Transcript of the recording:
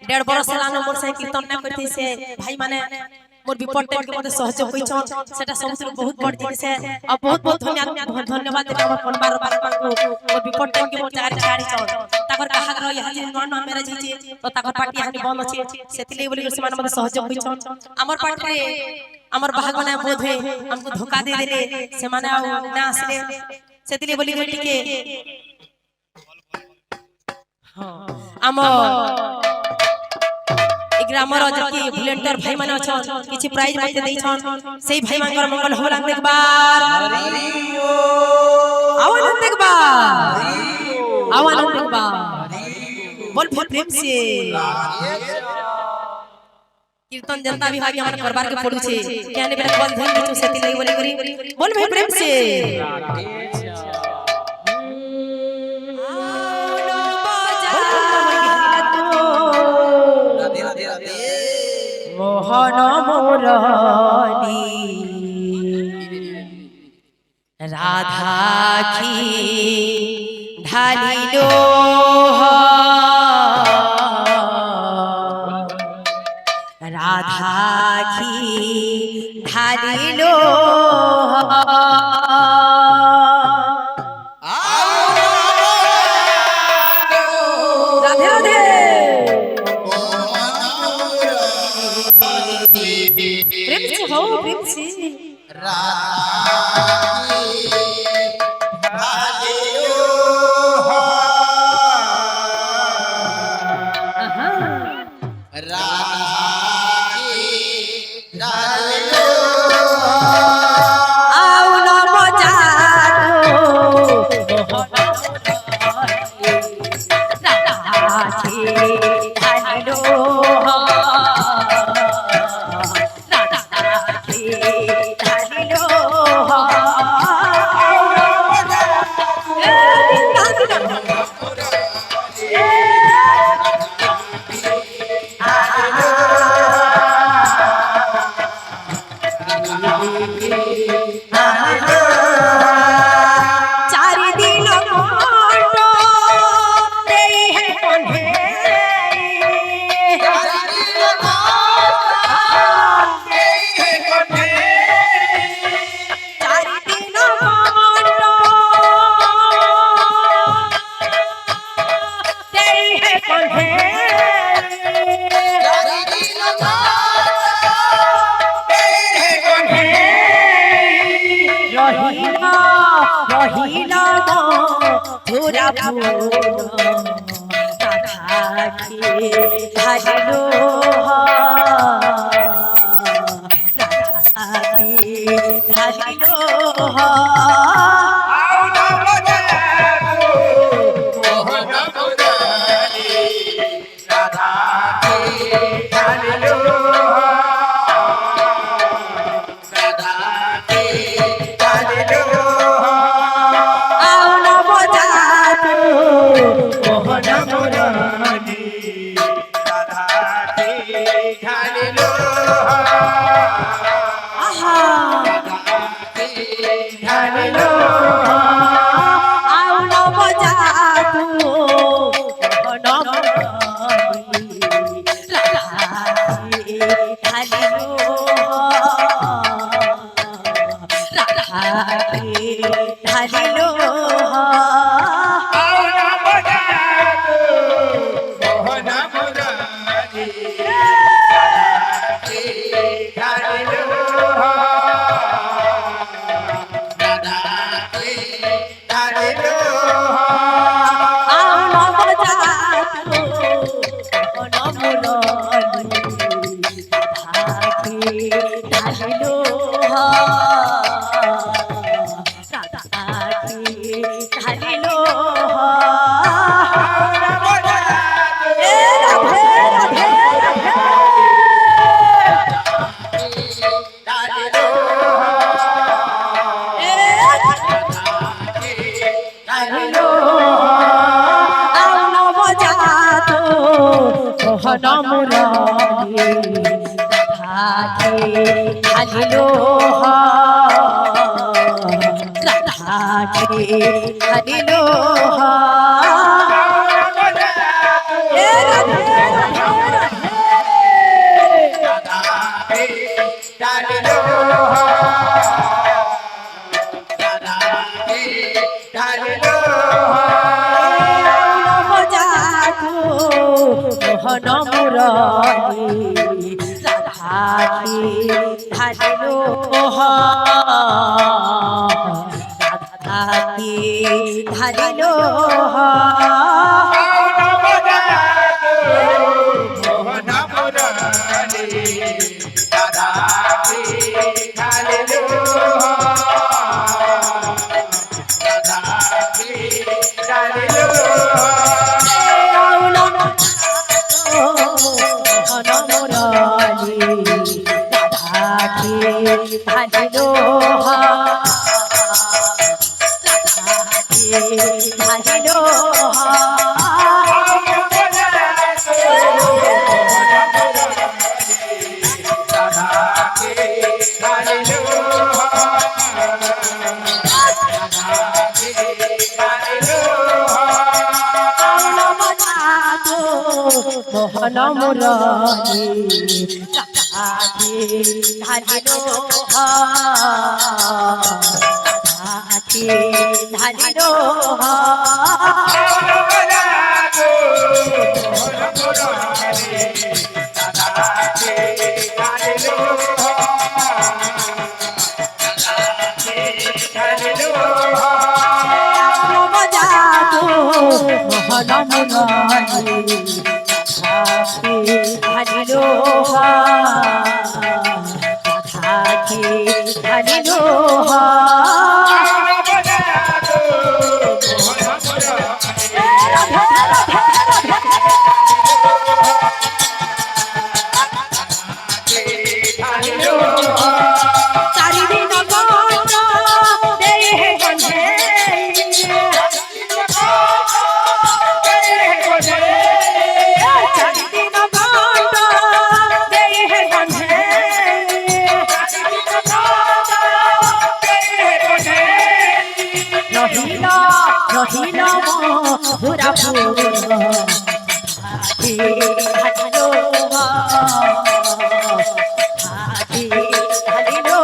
1.5 बरस लानो मोर से कीर्तन ना करते से भाई माने मोर विपद टाइम के मते सहयोग कइछन सेटा सबसे बहुत बड़ जिनिस है और बहुत बहुत धन्यवाद देते हमर परिवार वाला को मोर विपद टाइम के मोर जारी छाड़ी छन ताकर कहागर यहा जे नन मैरिज हिचे तो ताकर पार्टी हानि बंद अछि सेतिले बोली के समान मते सहयोग कइछन हमर पार्टी रे हमर भाग बने बोध है हमको धोखा दे देले से माने ना आसले सेतिले बोली के टिके हां हमर ग्रामर जकी वॉलंटियर भाई माने छन किछि प्राइज मते देइ छन सेही भाई मानकर मंगल होला एक बार आवन एक बार आवन एक बार बोल प्रेम से कीर्तन जनता विभाग के हमर परिवार के पड़ू छे केने बेटा कल धन छु सेति लई बोले करी बोल भाई प्रेम से मोहन मोरनी राधा की ढालिलो राधा की ढालिलो राधे राधे प्रेम से हो प्रेम से रहीला पूरा पूरा राधा की ढालिलो राधा की ढालिलो हरिलो মুরলী রাধাকে ঢালিলো রাধাকে ঢালিলো ঢালিলো ঢালিলো মোহন মুরলী রাধাকে ঢালিলো রাধাকে ঢালিলো মোহন মুরলী ঢালিলো রাধাকে ঢালিলো চারিদিন গন্ধ দেহে গন্ধে রহিল মধুরা ফুল হাতে ঢালিলো হাতে ঢালিলো